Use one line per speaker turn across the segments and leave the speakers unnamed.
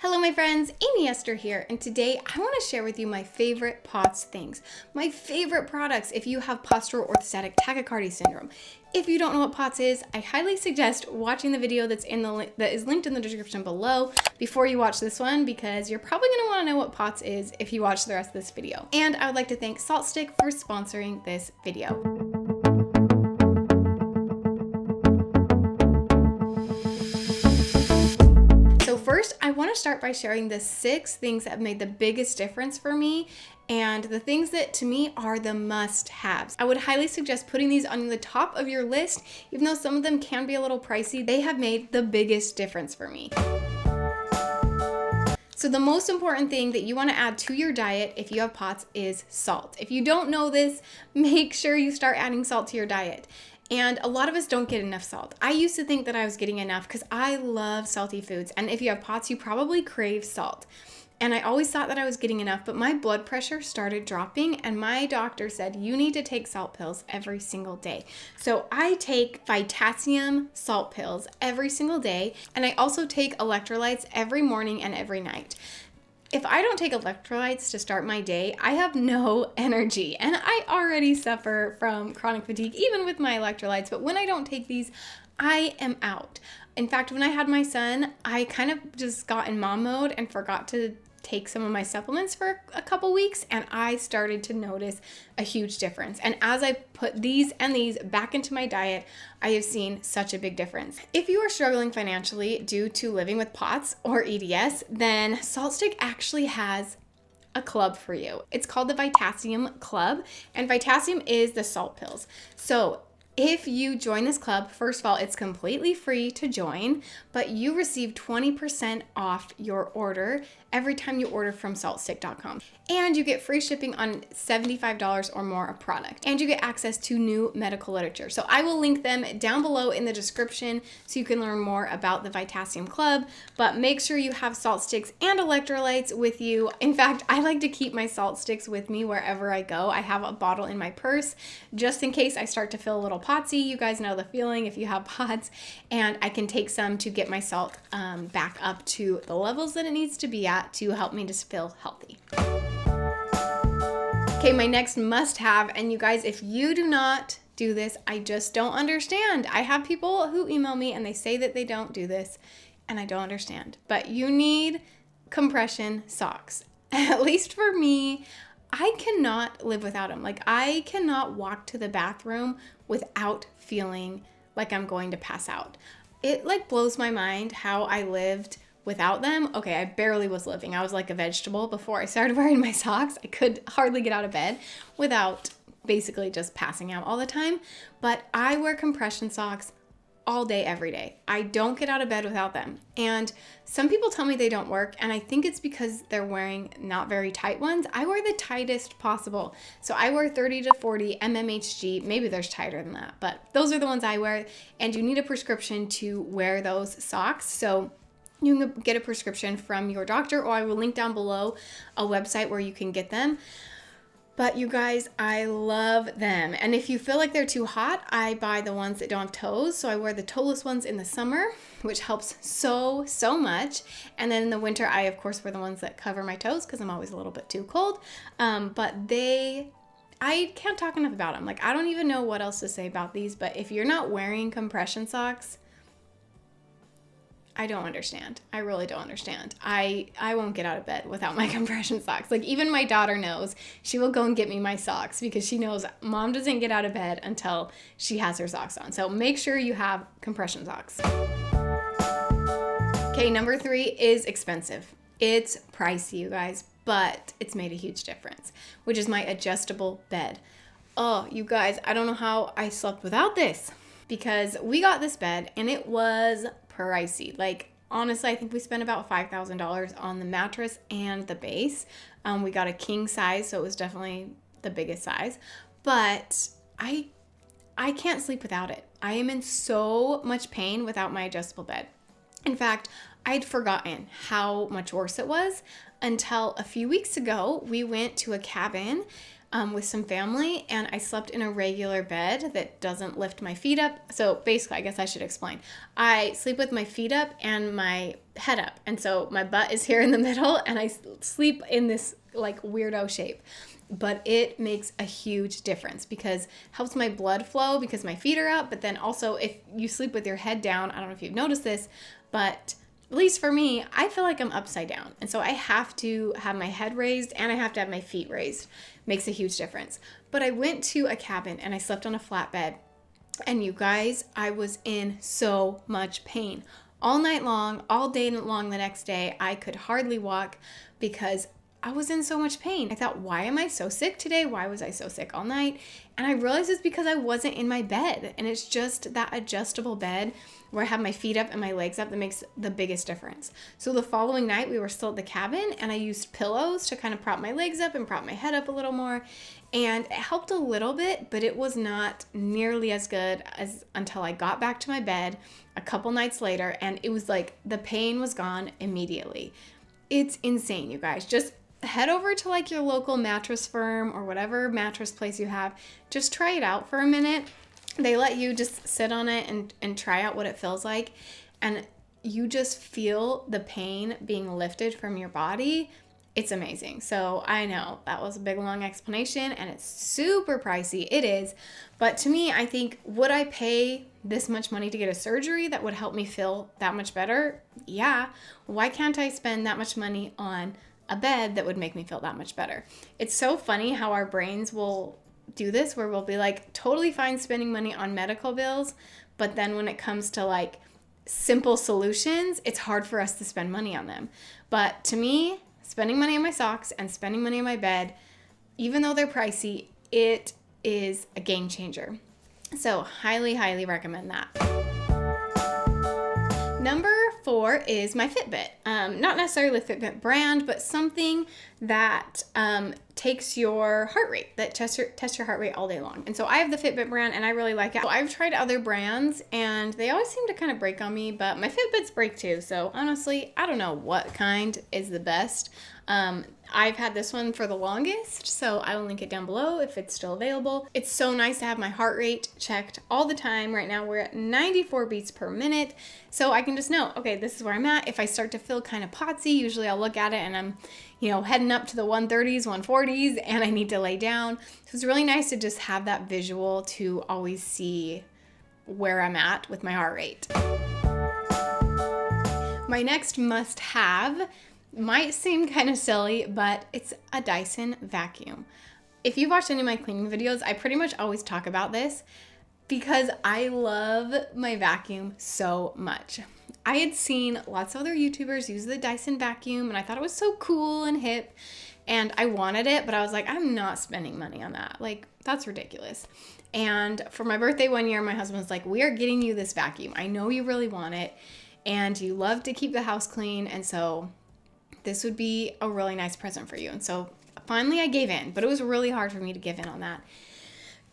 Hello my friends, Amy Esther here, and today I want to share with you my favorite POTS things, my favorite products if you have Postural Orthostatic Tachycardia syndrome. If you don't know what POTS is, I highly suggest watching the video that is linked in the description below before you watch this one, because you're probably going to want to know what POTS is if you watch the rest of this video. And I would like to thank SaltStick for sponsoring this video. First, I want to start by sharing the 6 things that have made the biggest difference for me and the things that to me are the must-haves. I would highly suggest putting these on the top of your list, even though some of them can be a little pricey. They have made the biggest difference for me. So the most important thing that you want to add to your diet if you have POTS is salt. If you don't know this, make sure you start adding salt to your diet. And a lot of us don't get enough salt. I used to think that I was getting enough because I love salty foods. And if you have POTS, you probably crave salt. And I always thought that I was getting enough, but my blood pressure started dropping and my doctor said, you need to take salt pills every single day. So I take Vitassium salt pills every single day. And I also take electrolytes every morning and every night. If I don't take electrolytes to start my day, I have no energy, and I already suffer from chronic fatigue even with my electrolytes, but when I don't take these, I am out. In fact, when I had my son, I kind of just got in mom mode and forgot to take some of my supplements for a couple weeks, and I started to notice a huge difference. And as I put these and these back into my diet, I have seen such a big difference. If you are struggling financially due to living with POTS or EDS, then SaltStick actually has a club for you. It's called the Vitassium Club, and Vitassium is the salt pills. So if you join this club, first of all, it's completely free to join, but you receive 20% off your order every time you order from saltstick.com. And you get free shipping on $75 or more of product. And you get access to new medical literature. So I will link them down below in the description so you can learn more about the Vitassium Club, but make sure you have salt sticks and electrolytes with you. In fact, I like to keep my salt sticks with me wherever I go. I have a bottle in my purse just in case I start to feel a little potsy. You guys know the feeling if you have POTS, and I can take some to get my salt back up to the levels that it needs to be at to help me just feel healthy. Okay, my next must-have, and you guys, if you do not do this, I just don't understand. I have people who email me and they say that they don't do this, and I don't understand. But you need compression socks. At least for me, I cannot live without them. Like, I cannot walk to the bathroom without feeling like I'm going to pass out. It like blows my mind how I lived without them. Okay, I barely was living. I was like a vegetable before I started wearing my socks. I could hardly get out of bed without basically just passing out all the time. But I wear compression socks all day, every day. I don't get out of bed without them. And some people tell me they don't work, and I think it's because they're wearing not very tight ones. I wear the tightest possible. So I wear 30 to 40 mmHg. Maybe there's tighter than that, but those are the ones I wear. And you need a prescription to wear those socks. So you can get a prescription from your doctor, or I will link down below a website where you can get them. But you guys, I love them. And if you feel like they're too hot, I buy the ones that don't have toes. So I wear the toeless ones in the summer, which helps so much. And then in the winter, I of course wear the ones that cover my toes because I'm always a little bit too cold. But I can't talk enough about them. Like, I don't even know what else to say about these, but if you're not wearing compression socks, I don't understand. I really don't understand. I won't get out of bed without my compression socks. Like, even my daughter knows. She will go and get me my socks because she knows mom doesn't get out of bed until she has her socks on. So make sure you have compression socks. Okay, number 3 is expensive. It's pricey, you guys, but it's made a huge difference, which is my adjustable bed. Oh, you guys, I don't know how I slept without this, because we got this bed and it was pricey. Like, honestly, I think we spent about $5,000 on the mattress and the base. We got a king size, so it was definitely the biggest size, but I can't sleep without it. I am in so much pain without my adjustable bed. In fact, I'd forgotten how much worse it was until a few weeks ago we went to a cabin with some family, and I slept in a regular bed that doesn't lift my feet up. So basically, I guess I should explain. I sleep with my feet up and my head up. And so my butt is here in the middle, and I sleep in this like weirdo shape. But it makes a huge difference because it helps my blood flow because my feet are up. But then also if you sleep with your head down, I don't know if you've noticed this, but at least for me, I feel like I'm upside down. And so I have to have my head raised and I have to have my feet raised. Makes a huge difference. But I went to a cabin and I slept on a flat bed. And you guys, I was in so much pain. All night long, all day long the next day, I could hardly walk because I was in so much pain. I thought, why am I so sick today? Why was I so sick all night? And I realized it's because I wasn't in my bed. And it's just that adjustable bed where I have my feet up and my legs up that makes the biggest difference. So the following night we were still at the cabin and I used pillows to kind of prop my legs up and prop my head up a little more. And it helped a little bit, but it was not nearly as good as until I got back to my bed a couple nights later. And it was like the pain was gone immediately. It's insane, you guys. Just head over to like your local mattress firm or whatever mattress place you have. Just try it out for a minute. They let you just sit on it and try out what it feels like. And you just feel the pain being lifted from your body. It's amazing. So I know that was a big long explanation and it's super pricey. It is. But to me, I think, would I pay this much money to get a surgery that would help me feel that much better? Yeah. Why can't I spend that much money on a bed that would make me feel that much better? It's so funny how our brains will do this, where we'll be like totally fine spending money on medical bills, but then when it comes to like simple solutions, it's hard for us to spend money on them. But to me, spending money on my socks and spending money on my bed, even though they're pricey, it is a game changer. So highly, highly recommend that. Number 4 is my Fitbit. Not necessarily the Fitbit brand, but something that takes your heart rate, that tests your heart rate all day long. And so I have the Fitbit brand and I really like it. So I've tried other brands and they always seem to kind of break on me, but my Fitbits break too. So honestly, I don't know what kind is the best. I've had this one for the longest, so I will link it down below if it's still available. It's so nice to have my heart rate checked all the time. Right now we're at 94 beats per minute, so I can just know, okay, this is where I'm at. If I start to feel kind of potsy, usually I'll look at it and I'm, heading up to the 130s, 140s, and I need to lay down. So it's really nice to just have that visual to always see where I'm at with my heart rate. My next must-have might seem kind of silly, but it's a Dyson vacuum. If you've watched any of my cleaning videos, I pretty much always talk about this because I love my vacuum so much. I had seen lots of other YouTubers use the Dyson vacuum and I thought it was so cool and hip and I wanted it, but I was like, I'm not spending money on that. Like, that's ridiculous. And for my birthday one year, my husband was like, we are getting you this vacuum. I know you really want it and you love to keep the house clean, and so this would be a really nice present for you. And so finally I gave in, but it was really hard for me to give in on that.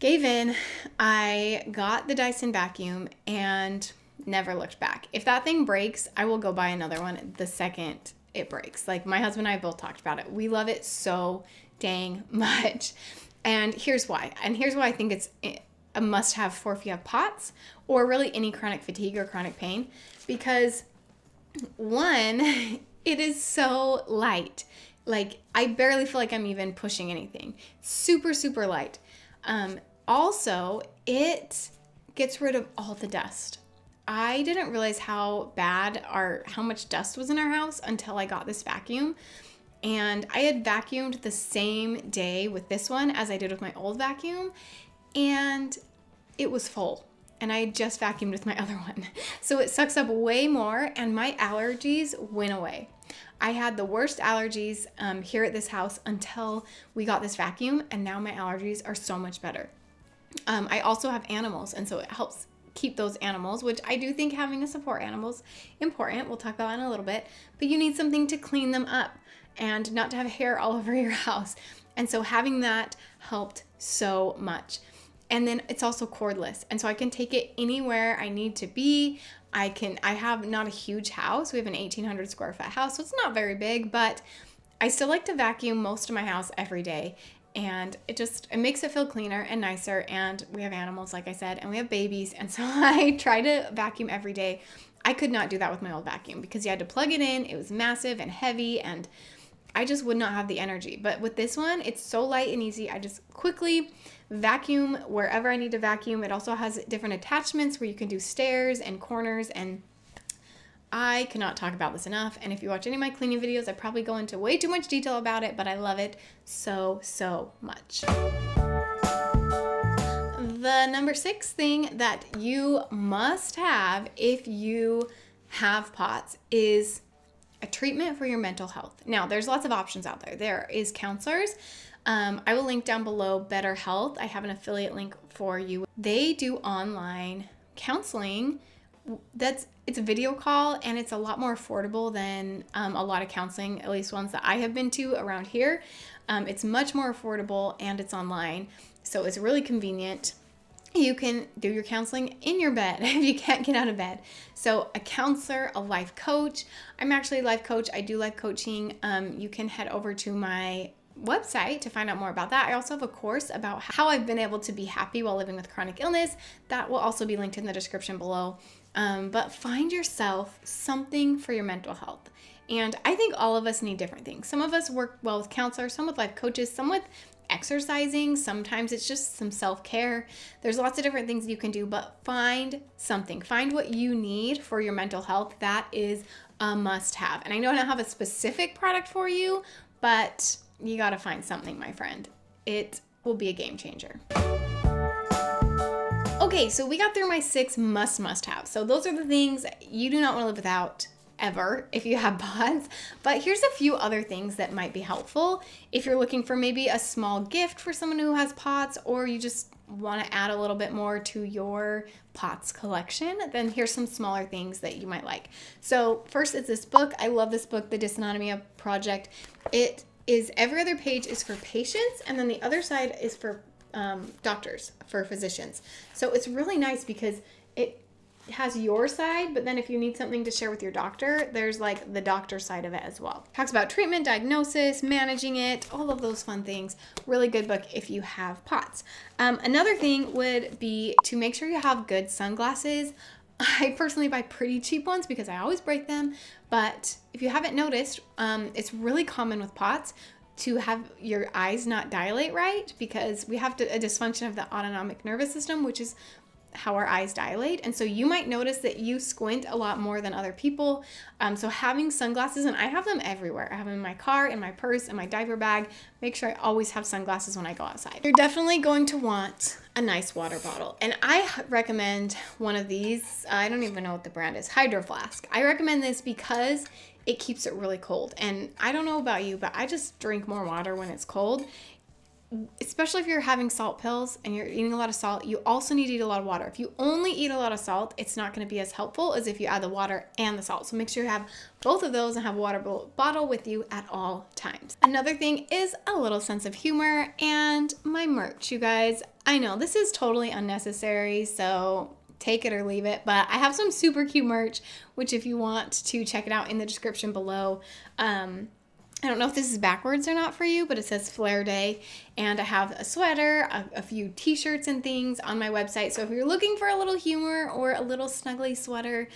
Gave in, I got the Dyson vacuum and never looked back. If that thing breaks, I will go buy another one the second it breaks. Like, my husband and I both talked about it. We love it so dang much. And here's why. And here's why I think it's a must-have for if you have POTS or really any chronic fatigue or chronic pain. Because one, it is so light. Like, I barely feel like I'm even pushing anything. Super, super light. Also, it gets rid of all the dust. I didn't realize how much dust was in our house until I got this vacuum. And I had vacuumed the same day with this one as I did with my old vacuum. And it was full. And I had just vacuumed with my other one. So it sucks up way more and my allergies went away. I had the worst allergies here at this house until we got this vacuum, and now my allergies are so much better. I also have animals, and so it helps keep those animals, which I do think having a support animal is important. We'll talk about that in a little bit, but you need something to clean them up and not to have hair all over your house. And so having that helped so much. And then it's also cordless. And so I can take it anywhere I need to be. I have not a huge house. We have an 1,800 square foot house, so it's not very big, but I still like to vacuum most of my house every day. and it makes it feel cleaner and nicer. And we have animals, like I said, and we have babies, and so I try to vacuum every day. I could not do that with my old vacuum because you had to plug it in. It was massive and heavy, and I just would not have the energy. But with this one, it's so light and easy. I just quickly vacuum wherever I need to vacuum. It also has different attachments where you can do stairs and corners, and I cannot talk about this enough. And if you watch any of my cleaning videos, I probably go into way too much detail about it, but I love it so, so much. The number 6 thing that you must have if you have POTS is a treatment for your mental health. Now, there's lots of options out there. There is counselors. I will link down below BetterHealth. I have an affiliate link for you. They do online counseling. It's a video call, and it's a lot more affordable than a lot of counseling, at least ones that I have been to around here. It's much more affordable, and it's online, so it's really convenient. You can do your counseling in your bed if you can't get out of bed. So a counselor, a life coach. I'm actually a life coach. I do life coaching. You can head over to my website to find out more about that. I also have a course about how I've been able to be happy while living with chronic illness. That will also be linked in the description below. But find yourself something for your mental health. And I think all of us need different things. Some of us work well with counselors, some with life coaches, some with exercising. Sometimes it's just some self-care. There's lots of different things you can do, but find something. Find what you need for your mental health. That is a must-have. And I know I don't have a specific product for you, but you got to find something, my friend. It will be a game changer. Okay, so we got through my 6 must-have. So those are the things you do not want to live without ever if you have POTS. But here's a few other things that might be helpful if you're looking for maybe a small gift for someone who has POTS, or you just want to add a little bit more to your POTS collection. Then here's some smaller things that you might like. So first is this book. I love this book, The Dysautonomia Project. It is every other page is for patients, and then the other side is for doctors, for physicians. So it's really nice because it has your side, but then if you need something to share with your doctor, there's like the doctor side of it as well. Talks about treatment, diagnosis, managing it, all of those fun things. Really good book if you have POTS. Another thing would be to make sure you have good sunglasses. I personally buy pretty cheap ones because I always break them, but if you haven't noticed, it's really common with POTS to have your eyes not dilate right, because we have a dysfunction of the autonomic nervous system, which is how our eyes dilate. And so you might notice that you squint a lot more than other people. So having sunglasses, and I have them everywhere. I have them in my car, in my purse, in my diaper bag. Make sure I always have sunglasses when I go outside. You're definitely going to want a nice water bottle. And I recommend one of these. I don't even know what the brand is. Hydro Flask. I recommend this because it keeps it really cold. And I don't know about you, but I just drink more water when it's cold. Especially if you're having salt pills and you're eating a lot of salt, you also need to eat a lot of water. If you only eat a lot of salt, it's not going to be as helpful as if you add the water and the salt. So make sure you have both of those and have a water bottle with you at all times. Another thing is a little sense of humor and my merch, you guys. I know this is totally unnecessary, so take it or leave it, but I have some super cute merch, which if you want to check it out in the description below. I don't know if this is backwards or not for you, but it says Flare Day, and I have a sweater, a few t-shirts and things on my website. So if you're looking for a little humor or a little snuggly sweater,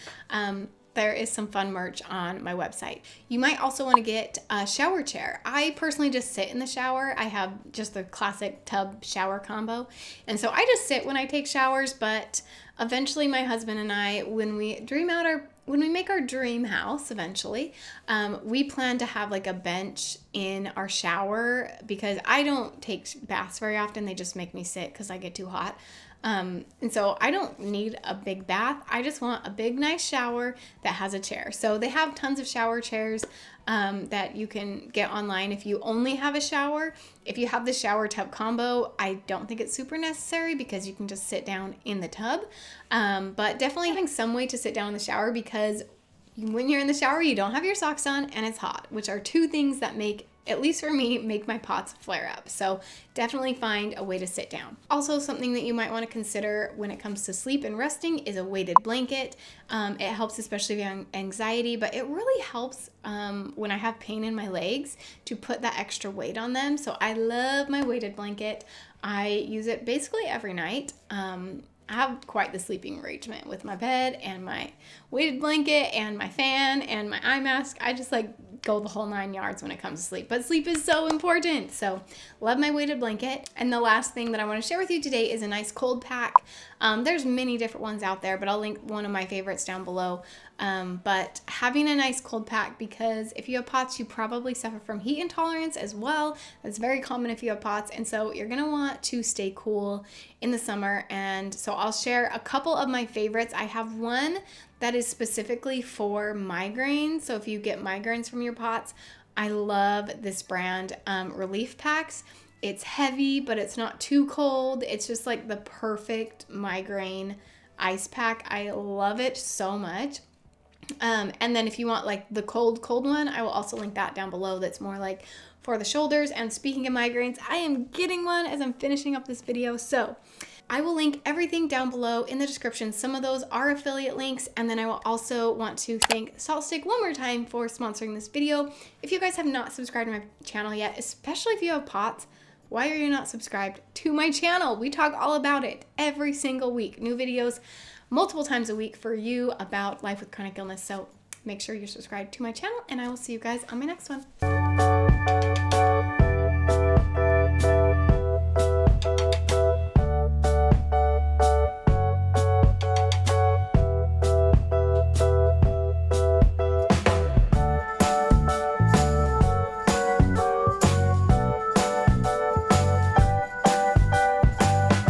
there is some fun merch on my website. You might also want to get a shower chair. I personally just sit in the shower. I have just the classic tub shower combo, and so I just sit when I take showers, but eventually my husband and I, when we make our dream house eventually, we plan to have like a bench in our shower, because I don't take baths very often. They just make me sick because I get too hot. And so I don't need a big bath. I just want a big, nice shower that has a chair. So they have tons of shower chairs that you can get online if you only have a shower. If you have the shower tub combo, I don't think it's super necessary because you can just sit down in the tub. But definitely having some way to sit down in the shower, because when you're in the shower, you don't have your socks on and it's hot, which are two things that make, at least for me, make my POTS flare up. So definitely find a way to sit down. Also, something that you might want to consider when it comes to sleep and resting is a weighted blanket. It helps especially if you have anxiety, but it really helps when I have pain in my legs to put that extra weight on them. So I love my weighted blanket. I use it basically every night. I have quite the sleeping arrangement with my bed and my weighted blanket and my fan and my eye mask. I just like go the whole 9 yards when it comes to sleep. But sleep is so important. So love my weighted blanket. And the last thing that I want to share with you today is a nice cold pack. There's many different ones out there, but I'll link one of my favorites down below. But having a nice cold pack, because if you have POTS, you probably suffer from heat intolerance as well. That's very common if you have POTS. And so you're going to want to stay cool in the summer. And so I'll share a couple of my favorites. I have one that is specifically for migraines. So if you get migraines from your POTS, I love this brand, Relief Packs. It's heavy, but it's not too cold. It's just like the perfect migraine ice pack. I love it so much. And then if you want like the cold one, I will also link that down below. That's more like for the shoulders. And speaking of migraines, I am getting one as I'm finishing up this video. So I will link everything down below in the description. Some of those are affiliate links. And then I will also want to thank Salt Stick one more time for sponsoring this video. If you guys have not subscribed to my channel yet, especially if you have POTS, why are you not subscribed to my channel? We talk all about it every single week. New videos multiple times a week for you about life with chronic illness. So make sure you're subscribed to my channel, and I will see you guys on my next one.